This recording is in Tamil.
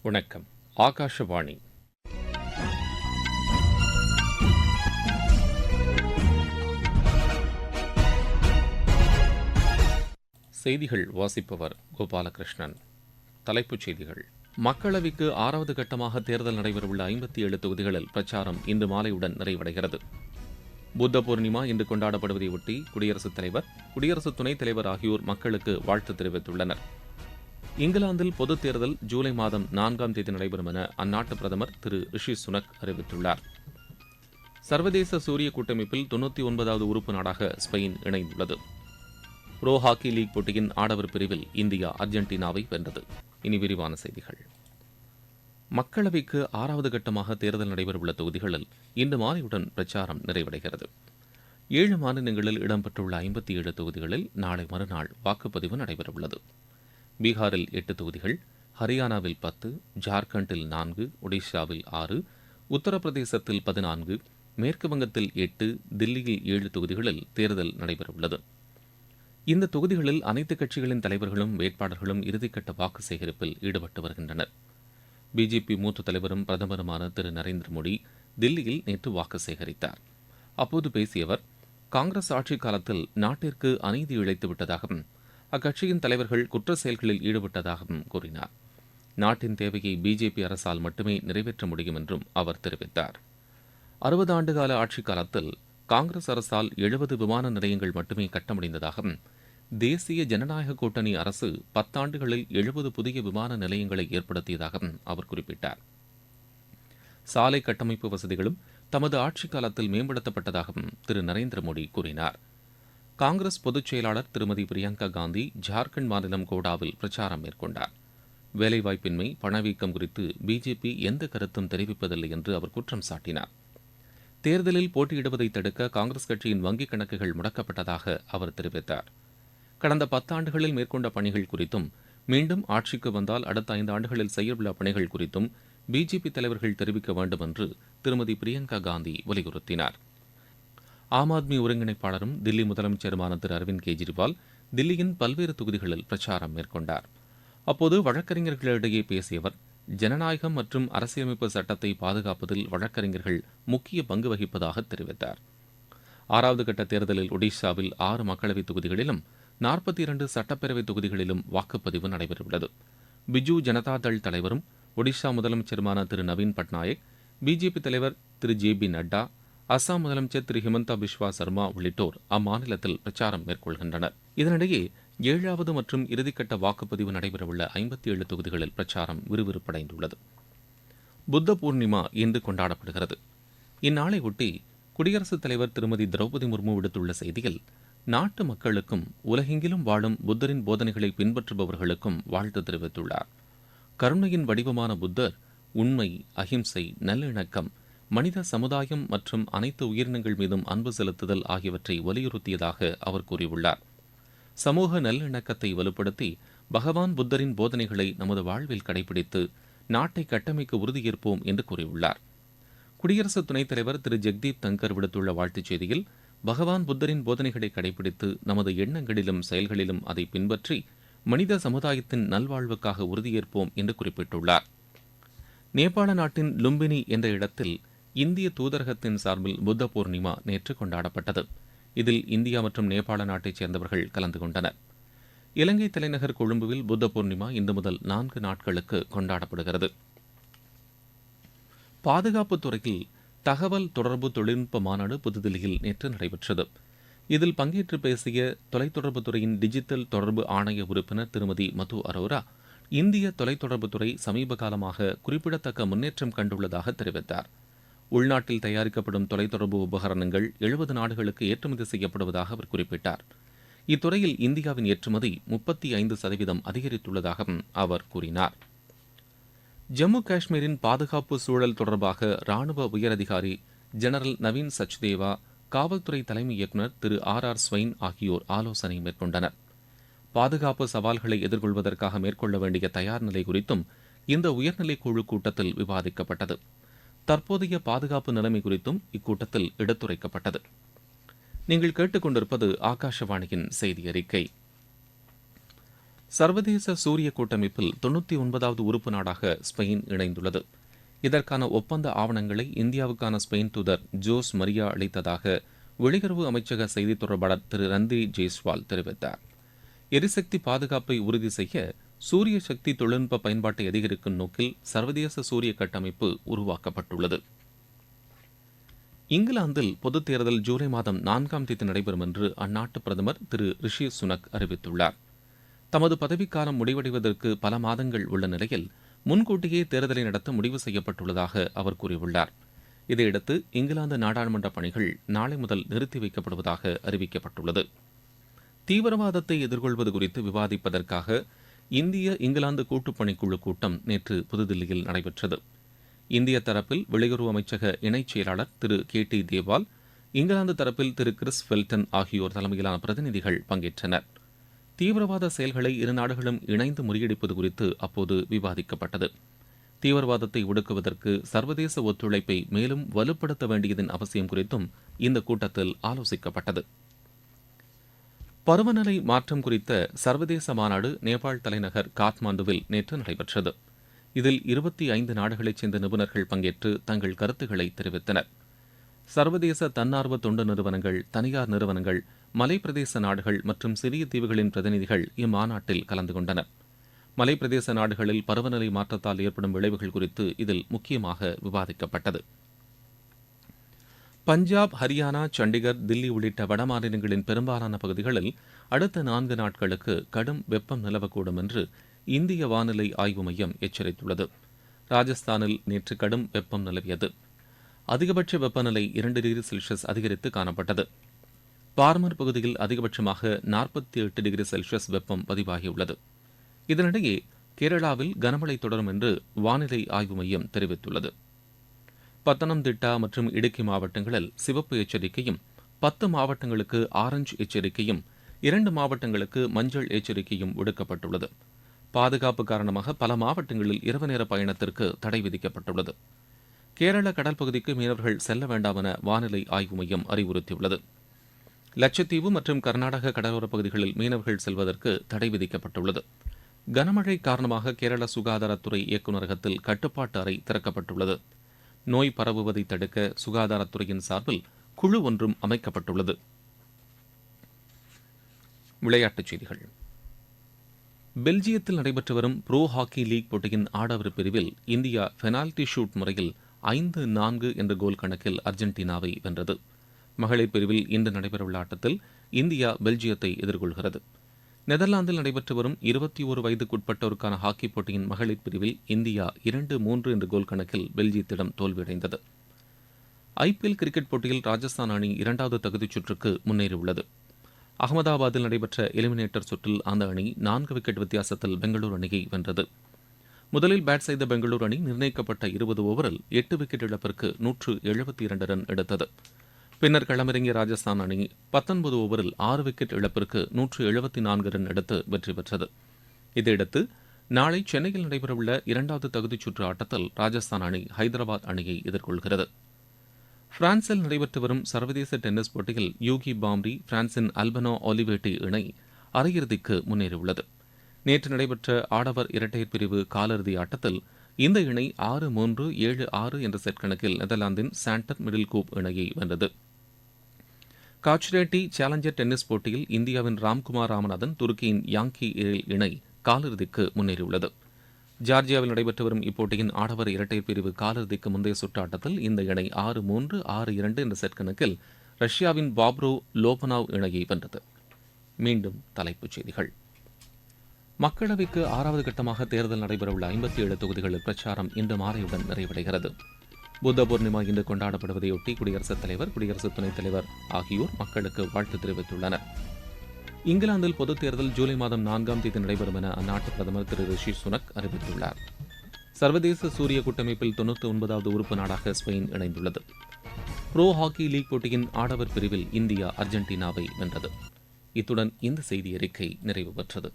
வணக்கம். ஆகாஷவாணி. செய்திகள் வாசிப்பவர் கோபாலகிருஷ்ணன். தலைப்புச் செய்திகள். மக்களவைக்கு 6வது கட்டமாக தேர்தல் நடைபெறவுள்ள 57 தொகுதிகளில் பிரச்சாரம் இன்று மாலையுடன் நிறைவடைகிறது. புத்த பூர்ணிமா இன்று கொண்டாடப்படுவதையொட்டி குடியரசுத் தலைவர், குடியரசு துணைத் தலைவர் ஆகியோர் மக்களுக்கு வாழ்த்து தெரிவித்துள்ளனர். இங்கிலாந்தில் பொதுத் தேர்தல் ஜூலை மாதம் 4ஆம் தேதி நடைபெறும் என அந்நாட்டு பிரதமர் திரு ரிஷி சுனக் அறிவித்துள்ளார். சர்வதேச சூரிய கூட்டமைப்பில் 99வது உறுப்பு நாடாக ஸ்பெயின் இணைந்துள்ளது. ப்ரோ ஹாக்கி லீக் போட்டியின் ஆடவர் பிரிவில் இந்தியா அர்ஜென்டினாவை வென்றது. இனி விரிவான செய்திகள். மக்களவைக்கு 6வது கட்டமாக தேர்தல் நடைபெறவுள்ள தொகுதிகளில் இன்று மாலையுடன் பிரச்சாரம் நிறைவடைகிறது. 7 மாநிலங்களில் இடம்பெற்றுள்ள 57 தொகுதிகளில் நாளை மறுநாள் வாக்குப்பதிவு நடைபெறவுள்ளது. பீகாரில் 8 தொகுதிகள், ஹரியானாவில் 10, ஜார்க்கண்டில் 4, ஒடிஷாவில் 6, உத்தரப்பிரதேசத்தில் 14, மேற்குவங்கத்தில் 8, தில்லியில் 7 தொகுதிகளில் தேர்தல் நடைபெறவுள்ளது. இந்த தொகுதிகளில் அனைத்து கட்சிகளின் தலைவர்களும் வேட்பாளர்களும் இறுதிக்கட்ட வாக்கு சேகரிப்பில் ஈடுபட்டு வருகின்றனர். பிஜேபி மூத்த தலைவரும் பிரதமருமான திரு நரேந்திர மோடி தில்லியில் நேற்று வாக்கு சேகரித்தார். அப்போது பேசிய அவர், காங்கிரஸ் ஆட்சிக் காலத்தில் நாட்டிற்கு அநீதி இழைத்துவிட்டதாகவும் அக்கட்சியின் தலைவர்கள் குற்ற செயல்களில் ஈடுபட்டதாகவும் கூறினார். நாட்டின் தேவையை பிஜேபி அரசால் மட்டுமே நிறைவேற்ற முடியும் என்றும் அவர் தெரிவித்தார். 60 ஆண்டுகால ஆட்சிக் காலத்தில் காங்கிரஸ் அரசால் 70 விமான நிலையங்கள் மட்டுமே கட்ட முடிந்ததாகவும், தேசிய ஜனநாயக கூட்டணி அரசு 10 ஆண்டுகளில் 70 புதிய விமான நிலையங்களை ஏற்படுத்தியதாகவும் அவர் குறிப்பிட்டார். சாலை கட்டமைப்பு வசதிகளும் தமது ஆட்சிக் காலத்தில் மேம்படுத்தப்பட்டதாகவும் திரு நரேந்திர மோடி கூறினார். காங்கிரஸ் பொதுச் செயலாளர் திருமதி பிரியங்கா காந்தி ஜார்க்கண்ட் மாநிலம் கோடாவில் பிரச்சாரம் மேற்கொண்டார். வேலைவாய்ப்பின்மை, பணவீக்கம் குறித்து பிஜேபி எந்த கருத்தும் தெரிவிப்பதில்லை என்று அவர் குற்றம் சாட்டினார். தேர்தலில் போட்டியிடுவதை தடுக்க காங்கிரஸ் கட்சியின் வங்கிக் கணக்குகள் முடக்கப்பட்டதாக அவர் தெரிவித்தார். கடந்த 10 ஆண்டுகளில் மேற்கொண்ட பணிகள் குறித்தும், மீண்டும் ஆட்சிக்கு வந்தால் அடுத்த 5 ஆண்டுகளில் செய்யவுள்ள பணிகள் குறித்தும் பிஜேபி தலைவர்கள் தெரிவிக்க வேண்டும் என்று திருமதி பிரியங்கா காந்தி வலியுறுத்தினார். ஆம் ஆத்மி ஒருங்கிணைப்பாளரும் தில்லி முதலமைச்சருமான திரு அரவிந்த் கெஜ்ரிவால் தில்லியின் பல்வேறு தொகுதிகளில் பிரச்சாரம் மேற்கொண்டார். அப்போது வழக்கறிஞர்களிடையே பேசிய அவர், ஜனநாயகம் மற்றும் அரசியலமைப்பு சட்டத்தை பாதுகாப்பதில் வழக்கறிஞர்கள் முக்கிய பங்கு வகிப்பதாக தெரிவித்தார். 6வது கட்ட தேர்தலில் ஒடிஷாவில் 6 மக்களவைத் தொகுதிகளிலும் 42 சட்டப்பேரவைத் தொகுதிகளிலும் வாக்குப்பதிவு நடைபெறவுள்ளது. பிஜு ஜனதாதள் தலைவரும் ஒடிஷா முதலமைச்சருமான திரு நவீன் பட்நாயக், பிஜேபி தலைவர் திரு ஜே.பி. நட்டா, அசாம் முதலமைச்சர் திரு ஹிமந்தா பிஸ்வா சர்மா உள்ளிட்டோர் அம்மாநிலத்தில் பிரச்சாரம் மேற்கொள்கின்றனர். இதனிடையே 7வது மற்றும் இறுதிக்கட்ட வாக்குப்பதிவு நடைபெறவுள்ள 57 தொகுதிகளில் பிரச்சாரம் விறுவிறுப்படைந்துள்ளது. புத்த பூர்ணிமா இன்று கொண்டாடப்படுகிறது. இந்நாளையொட்டி குடியரசுத் தலைவர் திருமதி திரௌபதி முர்மு விடுத்துள்ள செய்தியில், நாட்டு மக்களுக்கும் உலகெங்கிலும் வாழும் புத்தரின் போதனைகளை பின்பற்றுபவர்களுக்கும் வாழ்த்து தெரிவித்துள்ளார். கருணையின் வடிவமான புத்தர் உண்மை, அஹிம்சை, நல்லிணக்கம், மனித சமுதாயம் மற்றும் அனைத்து உயிரினங்கள் மீதும் அன்பு செலுத்துதல் ஆகியவற்றை வலியுறுத்தியதாக அவர் கூறியுள்ளார். சமூக நல்லிணக்கத்தை வலுப்படுத்தி பகவான் புத்தரின் போதனைகளை நமது வாழ்வில் கடைபிடித்து நாட்டை கட்டமைக்க உறுதியேற்போம் என்று கூறியுள்ளார். குடியரசு துணைத் தலைவர் திரு ஜெக்தீப் தங்கர் விடுத்துள்ள வாழ்த்துச் செய்தியில், பகவான் புத்தரின் போதனைகளை கடைபிடித்து நமது எண்ணங்களிலும் செயல்களிலும் அதை பின்பற்றி மனித சமுதாயத்தின் நல்வாழ்வுக்காக உறுதியேற்போம் என்று குறிப்பிட்டுள்ளார். நேபாள நாட்டின் லும்பினி என்ற இடத்தில் இந்திய தூதரகத்தின் சார்பில் புத்த பூர்ணிமா நேற்று கொண்டாடப்பட்டது. இதில் இந்தியா மற்றும் நேபாள நாட்டைச் சேர்ந்தவர்கள் கலந்து கொண்டனர். இலங்கை தலைநகர் கொழும்புவில் புத்த பூர்ணிமா இன்று முதல் 4 நாட்களுக்கு கொண்டாடப்படுகிறது. பாதுகாப்புத் துறையில் தகவல் தொடர்பு தொழில்நுட்ப மாநாடு புதுதில்லியில் நேற்று நடைபெற்றது. இதில் பங்கேற்று பேசிய தொலைத்தொடர்புத்துறையின் டிஜிட்டல் தொடர்பு ஆணைய உறுப்பினர் திருமதி மது அரோரா, இந்திய தொலைத்தொடர்புத்துறை சமீப காலமாக குறிப்பிடத்தக்க முன்னேற்றம் கண்டுள்ளதாக தெரிவித்தார். உள்நாட்டில் தயாரிக்கப்படும் தொலைத்தொடர்பு உபகரணங்கள் 70 நாடுகளுக்கு ஏற்றுமதி செய்யப்படுவதாக அவர் குறிப்பிட்டார். இத்துறையில் இந்தியாவின் ஏற்றுமதி 35% அதிகரித்துள்ளதாகவும் அவர் கூறினார். ஜம்மு காஷ்மீரின் பாதுகாப்பு சூழல் தொடர்பாக ராணுவ உயரதிகாரி ஜெனரல் நவீன் சச்தேவா, காவல்துறை தலைமை இயக்குநர் திரு ஆர் ஸ்வைன் ஆகியோர் ஆலோசனை மேற்கொண்டனர். பாதுகாப்பு சவால்களை எதிர்கொள்வதற்காக மேற்கொள்ள வேண்டிய தயார் நிலை குறித்தும் இந்த உயர்நிலைக் குழு கூட்டத்தில் விவாதிக்கப்பட்டது. தற்போதைய பாதுகாப்பு நிலைமை குறித்தும் இக்கூட்டத்தில் எடுத்துரைக்கப்பட்டது. நீங்கள் கேட்டுக்கொண்டிருப்பது ஆகாஷவாணியின் செய்தி அறிக்கை. சர்வதேச சூரிய கூட்டமைப்பில் 99வது உறுப்பு நாடாக ஸ்பெயின் இணைந்துள்ளது. இதற்கான ஒப்பந்த ஆவணங்களை இந்தியாவுக்கான ஸ்பெயின் தூதர் ஜோஸ் மரியா அளித்ததாக வெளியுறவு அமைச்சக செய்தித் தொடர்பாளர் திரு ரந்தீர் ஜெய்ஸ்வால் தெரிவித்தார். எரிசக்தி பாதுகாப்பை உறுதி செய்ய சூரிய சக்தி தொழில்நுட்ப பயன்பாட்டை அதிகரிக்கும் நோக்கில் சர்வதேச சூரிய கட்டமைப்பு உருவாக்கப்பட்டுள்ளது. இங்கிலாந்தில் பொதுத் தேர்தல் ஜூலை மாதம் 4ஆம் தேதி நடைபெறும் என்று அந்நாட்டு பிரதமர் திரு ரிஷி சுனக் அறிவித்துள்ளார். தமது பதவிக்காலம் முடிவடைவதற்கு பல மாதங்கள் உள்ள நிலையில் முன்கூட்டியே தேர்தலை நடத்த முடிவு செய்யப்பட்டுள்ளதாக அவர் கூறியுள்ளார். இதையடுத்து இங்கிலாந்து நாடாளுமன்ற பணிகள் நாளை முதல் நிறுத்தி வைக்கப்படுவதாக அறிவிக்கப்பட்டுள்ளது. தீவிரவாதத்தை எதிர்கொள்வது குறித்து விவாதிப்பதற்காக இந்திய இங்கிலாந்து கூட்டுப்பணிக்குழு கூட்டம் நேற்று புதுதில்லியில் நடைபெற்றது. இந்திய தரப்பில் வெளியுறவு அமைச்சக இணைச் செயலாளர் திரு கே.டி. தேவால், இங்கிலாந்து தரப்பில் திரு கிறிஸ் ஃபெல்டன் ஆகியோர் தலைமையிலான பிரதிநிதிகள் பங்கேற்றனர். தீவிரவாத செயல்களை இரு நாடுகளும் இணைந்து முறியடிப்பது குறித்து அப்போது விவாதிக்கப்பட்டது. தீவிரவாதத்தை ஒடுக்குவதற்கு சர்வதேச ஒத்துழைப்பை மேலும் வலுப்படுத்த வேண்டியதன் அவசியம் குறித்தும் இந்த கூட்டத்தில் ஆலோசிக்கப்பட்டது. பருவநிலை மாற்றம் குறித்த சர்வதேச மாநாடு நேபாள் தலைநகர் காத்மாண்டுவில் நேற்று நடைபெற்றது. இதில் 25 நாடுகளைச் சேர்ந்த நிபுணர்கள் பங்கேற்று தங்கள் கருத்துக்களை தெரிவித்தனர். சர்வதேச தன்னார்வ தொண்டு நிறுவனங்கள், தனியார் நிறுவனங்கள், மலைப்பிரதேச நாடுகள் மற்றும் சிறிய தீவுகளின் பிரதிநிதிகள் இம்மாநாட்டில் கலந்து கொண்டனர். மலைப்பிரதேச நாடுகளில் பருவநிலை மாற்றத்தால் ஏற்படும் விளைவுகள் குறித்து இதில் முக்கியமாக விவாதிக்கப்பட்டது. பஞ்சாப், ஹரியானா, சண்டிகர், தில்லி உள்ளிட்ட வடமாநிலங்களின் பெரும்பாலான பகுதிகளில் அடுத்த 4 நாட்களுக்கு கடும் வெப்பம் நிலவக்கூடும் என்று இந்திய வானிலை ஆய்வு மையம் எச்சரித்துள்ளது. ராஜஸ்தானில் நேற்று கடும் வெப்பம் நிலவியது. அதிகபட்ச வெப்பநிலை 2 டிகிரி செல்சியஸ் அதிகரித்து காணப்பட்டது. பார்மர் பகுதியில் அதிகபட்சமாக 48 டிகிரி செல்சியஸ் வெப்பம் பதிவாகியுள்ளது. இதனிடையே கேரளாவில் கனமழை தொடரும் என்று வானிலை ஆய்வு மையம் தெரிவித்துள்ளது. பத்தனம்திட்டா மற்றும் இடுக்கி மாவட்டங்களில் சிவப்பு எச்சரிக்கையும், 10 மாவட்டங்களுக்கு ஆரஞ்சு எச்சரிக்கையும், 2 மாவட்டங்களுக்கு மஞ்சள் எச்சரிக்கையும் விடுக்கப்பட்டுள்ளது. பாதுகாப்பு காரணமாக பல மாவட்டங்களில் இரவு நேர பயணத்திற்கு தடை விதிக்கப்பட்டுள்ளது. கேரள கடல் பகுதிக்கு மீனவர்கள் செல்ல வேண்டாம் என வானிலை ஆய்வு மையம் அறிவுறுத்தியுள்ளது. லட்சத்தீவு மற்றும் கர்நாடக கடலோரப் பகுதிகளில் மீனவர்கள் செல்வதற்கு தடை விதிக்கப்பட்டுள்ளது. கனமழை காரணமாக கேரள சுகாதாரத்துறை இயக்குநரகத்தில் கட்டுப்பாட்டு அறை திறக்கப்பட்டுள்ளது. நோய் பரவுவதை தடுக்க சுகாதாரத்துறையின் சார்பில் குழு ஒன்றும் அமைக்கப்பட்டுள்ளது. விளையாட்டுச் செய்திகள். பெல்ஜியத்தில் நடைபெற்று வரும் ப்ரோ ஹாக்கி லீக் போட்டியின் ஆடவர் பிரிவில் இந்தியா பெனால்டி ஷூட் முறையில் 5-4 என்ற கோல் கணக்கில் அர்ஜென்டினாவை வென்றது. மகளிர் பிரிவில் இன்று நடைபெறவுள்ள ஆட்டத்தில் இந்தியா பெல்ஜியத்தை எதிர்கொள்கிறது. நெதர்லாந்தில் நடைபெற்று வரும் 21 வயதுக்குட்பட்டோருக்கான ஹாக்கி போட்டியின் மகளிர் பிரிவில் இந்தியா 2-3 என்ற கோல் கணக்கில் பெல்ஜியத்திடம் தோல்வியடைந்தது. ஐபிஎல் கிரிக்கெட் போட்டியில் ராஜஸ்தான் அணி 2வது தகுதிச் சுற்றுக்கு முன்னேறியுள்ளது. அகமதாபாத்தில் நடைபெற்ற எலிமினேட்டர் சுற்றில் அந்த அணி 4 விக்கெட் வித்தியாசத்தில் பெங்களூரு அணியை வென்றது. முதலில் பேட் செய்த பெங்களூரு அணி நிர்ணயிக்கப்பட்ட 20 ஓவரில் 8 விக்கெட் இழப்பிற்கு 172 ரன் எடுத்தது. பின்னர் களமிறங்கிய ராஜஸ்தான் அணி 19 ஓவரில் 6 விக்கெட் இழப்பிற்கு 174 ரன் எடுத்து வெற்றி பெற்றது. இதையடுத்து நாளை சென்னையில் நடைபெறவுள்ள 2வது தகுதிச் சுற்று ஆட்டத்தில் ராஜஸ்தான் அணி ஹைதராபாத் அணியை எதிர்கொள்கிறது. பிரான்சில் நடைபெற்று வரும் சர்வதேச டென்னிஸ் போட்டியில் யூகி பாம்ரி, பிரான்சின் அல்பனோ ஒலிவேட்டி இணை அரையிறுதிக்கு முன்னேறியுள்ளது. நேற்று நடைபெற்ற ஆடவர் இரட்டையர் பிரிவு காலிறுதி ஆட்டத்தில் இந்த இணை 6-3, 7-6 என்ற செட் கணக்கில் நெதர்லாந்தின் சாண்டர் மிடில்கூப் இணையை வென்றது. காச்ரேட்டி சேலஞ்சர் டென்னிஸ் போட்டியில் இந்தியாவின் ராம்குமார் ராமநாதன், துருக்கியின் யாங்கி இரேல் இணை காலிறுதிக்கு முன்னேறியுள்ளது. ஜார்ஜியாவில் நடைபெற்று வரும் இப்போட்டியின் ஆடவர் இரட்டையர் பிரிவு காலிறுதிக்கு முந்தைய சுற்று ஆட்டத்தில் இந்த இணை 6-3, 6-2 என்ற செட் கணக்கில் ரஷ்யாவின் பாப்ரோ லோபனாவ் இணையை வென்றது. மீண்டும் தலைப்புச் செய்திகள். மக்களவைக்கு 6வது கட்டமாக தேர்தல் நடைபெறவுள்ள 57 தொகுதிகளில் பிரச்சாரம் இன்று மாலையுடன் நிறைவடைகிறது. புத்த பூர்ணிமா இன்று கொண்டாடப்படுவதையொட்டி குடியரசுத் தலைவர், குடியரசு துணைத் தலைவர் ஆகியோர் மக்களுக்கு வாழ்த்து தெரிவித்துள்ளனர். இங்கிலாந்தில் பொதுத் தேர்தல் ஜூலை மாதம் 4ஆம் தேதி நடைபெறும் என அந்நாட்டு பிரதமர் திரு ரிஷி சுனக் அறிவித்துள்ளார். சர்வதேச சூரிய கூட்டமைப்பில் 99வது உறுப்பு நாடாக ஸ்பெயின் இணைந்துள்ளது. ப்ரோ ஹாக்கி லீக் போட்டியின் ஆடவர் பிரிவில் இந்தியா அர்ஜென்டினாவை வென்றது. இத்துடன் இந்த செய்தி அறிக்கை நிறைவு பெற்றது.